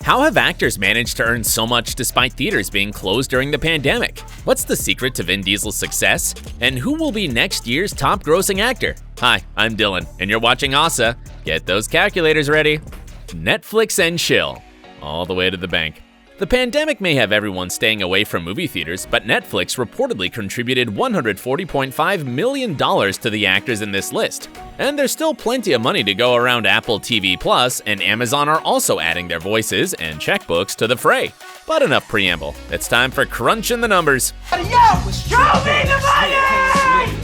How have actors managed to earn so much despite theaters being closed during the pandemic? What's the secret to Vin Diesel's success? And who will be next year's top grossing actor? Hi, I'm Dylan, and you're watching OSSA. Get those calculators ready. Netflix and chill. All the way to the bank. The pandemic may have everyone staying away from movie theaters, but Netflix reportedly contributed $140.5 million to the actors in this list. And there's still plenty of money to go around Apple TV Plus, and Amazon are also adding their voices and checkbooks to the fray. But enough preamble, it's time for crunching the numbers. Show me the money!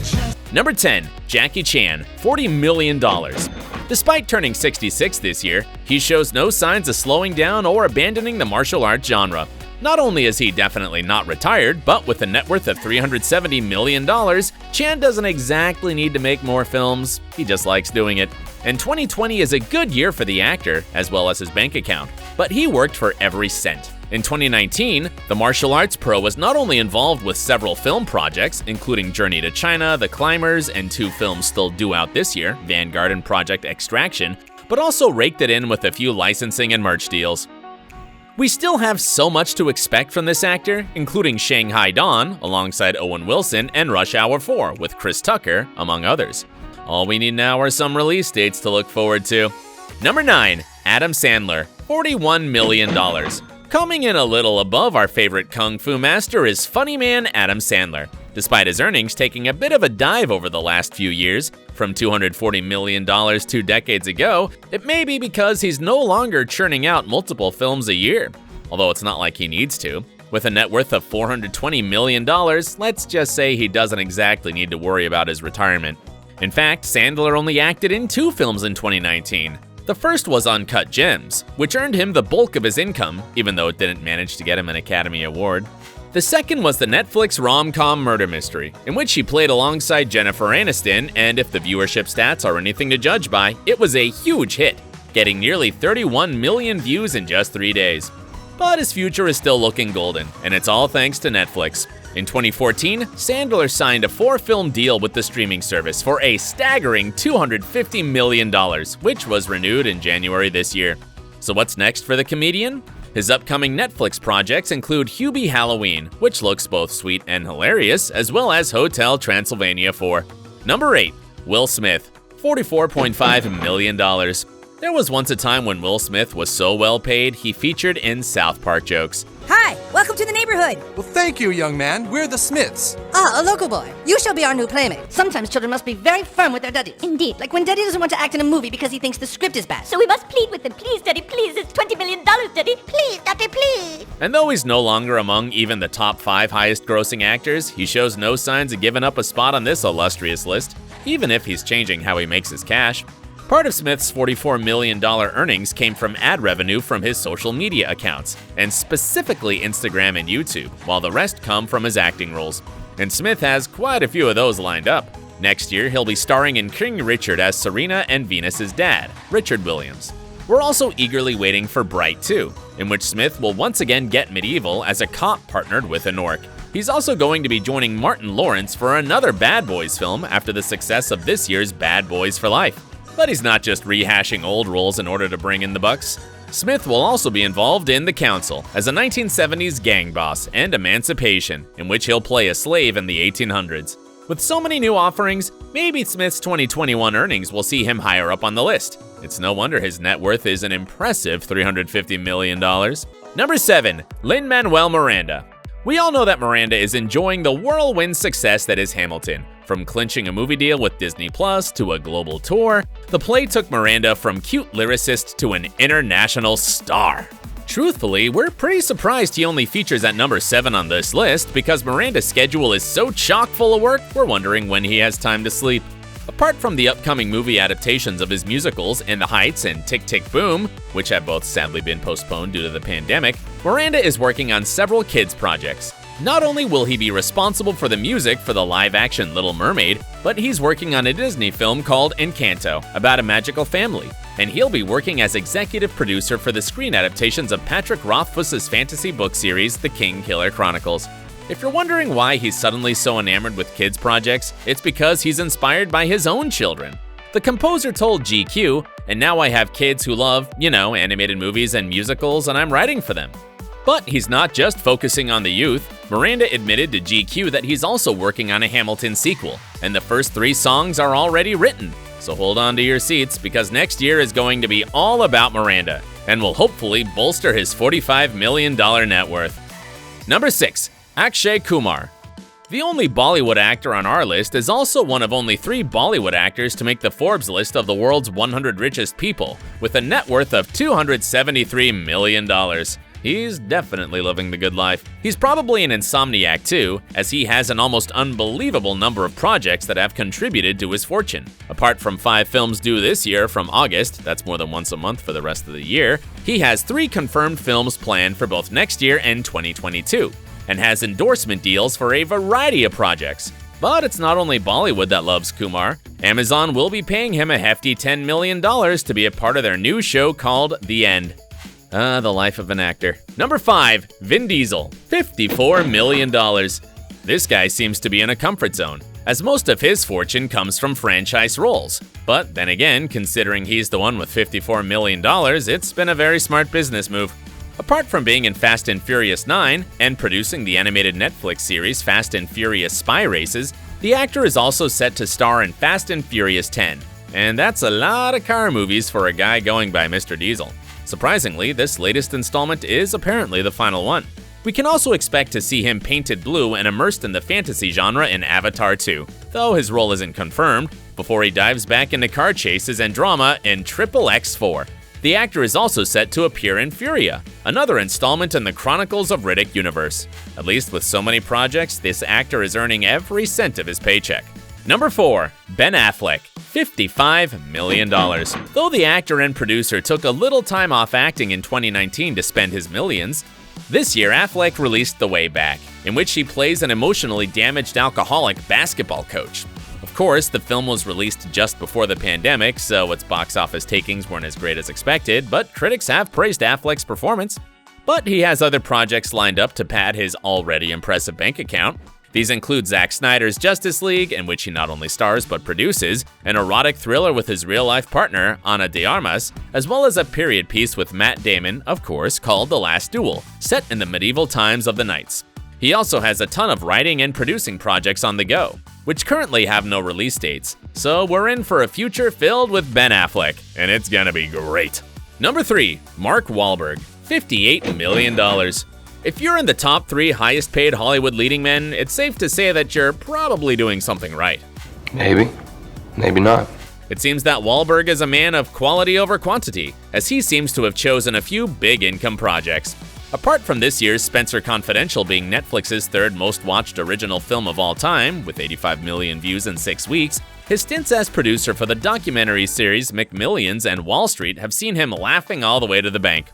Number 10, Jackie Chan, $40 million. Despite turning 66 this year, he shows no signs of slowing down or abandoning the martial arts genre. Not only is he definitely not retired, but with a net worth of $370 million, Chan doesn't exactly need to make more films, he just likes doing it. And 2020 is a good year for the actor, as well as his bank account, but he worked for every cent. In 2019, the martial arts pro was not only involved with several film projects, including Journey to China, The Climbers, and 2 films still due out this year, Vanguard and Project Extraction, but also raked it in with a few licensing and merch deals. We still have so much to expect from this actor, including Shanghai Dawn, alongside Owen Wilson, and Rush Hour 4 with Chris Tucker, among others. All we need now are some release dates to look forward to. Number 9, Adam Sandler, $41 million. Coming in a little above our favorite kung fu master is funny man Adam Sandler. Despite his earnings taking a bit of a dive over the last few years, from $240 million 2 decades ago, it may be because he's no longer churning out multiple films a year. Although it's not like he needs to. With a net worth of $420 million, let's just say he doesn't exactly need to worry about his retirement. In fact, Sandler only acted in 2 films in 2019. The first was Uncut Gems, which earned him the bulk of his income, even though it didn't manage to get him an Academy Award. The second was the Netflix rom-com murder mystery, in which he played alongside Jennifer Aniston, and if the viewership stats are anything to judge by, it was a huge hit, getting nearly 31 million views in just 3 days. But his future is still looking golden, and it's all thanks to Netflix. In 2014, Sandler signed a 4-film deal with the streaming service for a staggering $250 million, which was renewed in January this year. So what's next for the comedian? His upcoming Netflix projects include Hubie Halloween, which looks both sweet and hilarious, as well as Hotel Transylvania 4. Number 8, Will Smith, $44.5 million. There was once a time when Will Smith was so well paid, he featured in South Park jokes. Hi, welcome to the neighborhood. Well, thank you, young man. We're the Smiths. Ah, a local boy. You shall be our new playmate. Sometimes children must be very firm with their daddies. Indeed. Like when daddy doesn't want to act in a movie because he thinks the script is bad. So we must plead with them. Please, Daddy, please. It's $20 million, Daddy. Please, Daddy, please. And though he's no longer among even the top 5 highest grossing actors, he shows no signs of giving up a spot on this illustrious list, even if he's changing how he makes his cash. Part of Smith's $44 million earnings came from ad revenue from his social media accounts, and specifically Instagram and YouTube, while the rest come from his acting roles. And Smith has quite a few of those lined up. Next year, he'll be starring in King Richard as Serena and Venus's dad, Richard Williams. We're also eagerly waiting for Bright 2, in which Smith will once again get medieval as a cop partnered with an orc. He's also going to be joining Martin Lawrence for another Bad Boys film after the success of this year's Bad Boys for Life. But he's not just rehashing old roles in order to bring in the bucks. Smith will also be involved in The Council as a 1970s gang boss and Emancipation, in which he'll play a slave in the 1800s. With so many new offerings, maybe Smith's 2021 earnings will see him higher up on the list. It's no wonder his net worth is an impressive $350 million. Number 7, Lin-MANUEL Miranda. We all know that Miranda is enjoying the whirlwind success that is Hamilton. From clinching a movie deal with Disney Plus to a global tour, the play took Miranda from cute lyricist to an international star. Truthfully, we're pretty surprised he only features at number 7 on this list because Miranda's schedule is so chock full of work, we're wondering when he has time to sleep. Apart from the upcoming movie adaptations of his musicals In the Heights and Tick Tick Boom, which have both sadly been postponed due to the pandemic, Miranda is working on several kids' projects. Not only will he be responsible for the music for the live-action Little Mermaid, but he's working on a Disney film called Encanto, about a magical family. And he'll be working as executive producer for the screen adaptations of Patrick Rothfuss's fantasy book series, The King Killer Chronicles. If you're wondering why he's suddenly so enamored with kids' projects, it's because he's inspired by his own children. The composer told GQ, "And now I have kids who love, animated movies and musicals, and I'm writing for them." But he's not just focusing on the youth. Miranda admitted to GQ that he's also working on a Hamilton sequel, and the first 3 songs are already written. So hold on to your seats, because next year is going to be all about Miranda, and will hopefully bolster his $45 million net worth. Number 6. Akshay Kumar. The only Bollywood actor on our list is also one of only 3 Bollywood actors to make the Forbes list of the world's 100 richest people, with a net worth of $273 million. He's definitely living the good life. He's probably an insomniac too, as he has an almost unbelievable number of projects that have contributed to his fortune. Apart from 5 films due this year from August, that's more than once a month for the rest of the year, he has 3 confirmed films planned for both next year and 2022, and has endorsement deals for a variety of projects. But it's not only Bollywood that loves Kumar. Amazon will be paying him a hefty $10 million to be a part of their new show called The End. The life of an actor. Number 5. Vin Diesel. $54 million. This guy seems to be in a comfort zone, as most of his fortune comes from franchise roles. But then again, considering he's the one with $54 million, it's been a very smart business move. Apart from being in Fast and Furious 9 and producing the animated Netflix series Fast and Furious Spy Races, the actor is also set to star in Fast and Furious 10. And that's a lot of car movies for a guy going by Mr. Diesel. Surprisingly, this latest installment is apparently the final one. We can also expect to see him painted blue and immersed in the fantasy genre in Avatar 2, though his role isn't confirmed, before he dives back into car chases and drama in XXX4. The actor is also set to appear in Furia, another installment in the Chronicles of Riddick universe. At least with so many projects, this actor is earning every cent of his paycheck. Number 4. Ben Affleck. $55 million. Though the actor and producer took a little time off acting in 2019 to spend his millions, this year Affleck released The Way Back, in which he plays an emotionally damaged alcoholic basketball coach. Of course, the film was released just before the pandemic, so its box office takings weren't as great as expected, but critics have praised Affleck's performance. But he has other projects lined up to pad his already impressive bank account. These include Zack Snyder's Justice League, in which he not only stars but produces, an erotic thriller with his real-life partner, Ana de Armas, as well as a period piece with Matt Damon, of course, called The Last Duel, set in the medieval times of the Knights. He also has a ton of writing and producing projects on the go, which currently have no release dates, so we're in for a future filled with Ben Affleck, and it's gonna be great. Number 3. Mark Wahlberg. $58 million. If you're in the top 3 highest paid Hollywood leading men, it's safe to say that you're probably doing something right. Maybe not. It seems that Wahlberg is a man of quality over quantity, as he seems to have chosen a few big income projects. Apart from this year's Spencer Confidential being Netflix's 3rd most watched original film of all time, with 85 million views in 6 weeks, his stints as producer for the documentary series McMillions and Wall Street have seen him laughing all the way to the bank.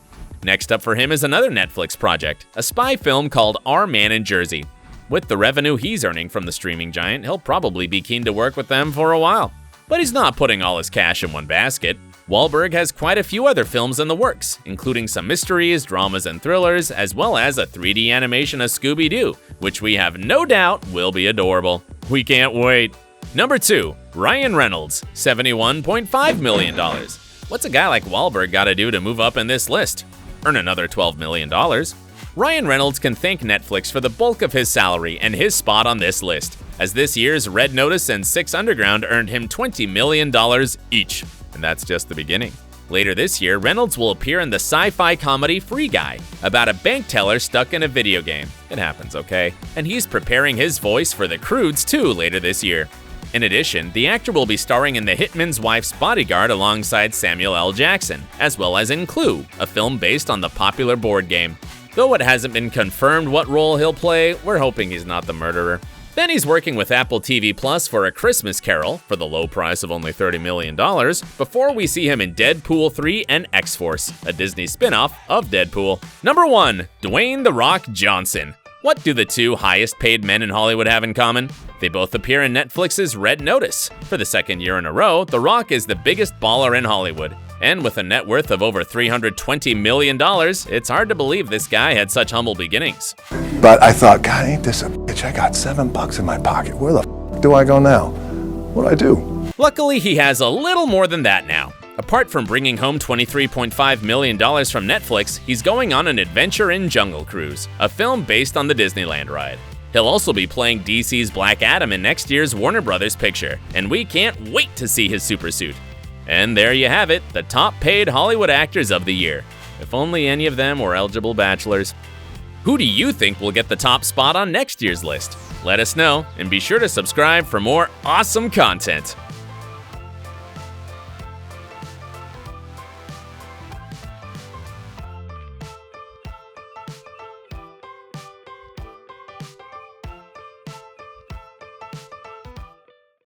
Next up for him is another Netflix project, a spy film called Our Man in Jersey. With the revenue he's earning from the streaming giant, he'll probably be keen to work with them for a while. But he's not putting all his cash in one basket. Wahlberg has quite a few other films in the works, including some mysteries, dramas, and thrillers, as well as a 3D animation of Scooby-Doo, which we have no doubt will be adorable. We can't wait. Number 2. Ryan Reynolds. $71.5 million. What's a guy like Wahlberg gotta do to move up in this list? Earn another $12 million. Ryan Reynolds can thank Netflix for the bulk of his salary and his spot on this list, as this year's Red Notice and 6 Underground earned him $20 million each. And that's just the beginning. Later this year, Reynolds will appear in the sci-fi comedy Free Guy, about a bank teller stuck in a video game. It happens, okay? And he's preparing his voice for The Croods too later this year. In addition, the actor will be starring in The Hitman's Wife's Bodyguard alongside Samuel L. Jackson, as well as in Clue, a film based on the popular board game. Though it hasn't been confirmed what role he'll play, we're hoping he's not the murderer. Then he's working with Apple TV Plus for A Christmas Carol for the low price of only $30 million, before we see him in Deadpool 3 and X-Force, a Disney spin-off of Deadpool. Number 1. Dwayne "The Rock" Johnson. What do the 2 highest paid men in Hollywood have in common? They both appear in Netflix's Red Notice. For the 2nd year in a row, The Rock is the biggest baller in Hollywood. And with a net worth of over $320 million, it's hard to believe this guy had such humble beginnings. But I thought, God, ain't this a bitch? I got $7 in my pocket. Where the f do I go now? What do I do? Luckily, he has a little more than that now. Apart from bringing home $23.5 million from Netflix, he's going on an adventure in Jungle Cruise, a film based on the Disneyland ride. He'll also be playing DC's Black Adam in next year's Warner Brothers picture, and we can't wait to see his supersuit. And there you have it, the top paid Hollywood actors of the year. If only any of them were eligible bachelors. Who do you think will get the top spot on next year's list? Let us know, and be sure to subscribe for more awesome content.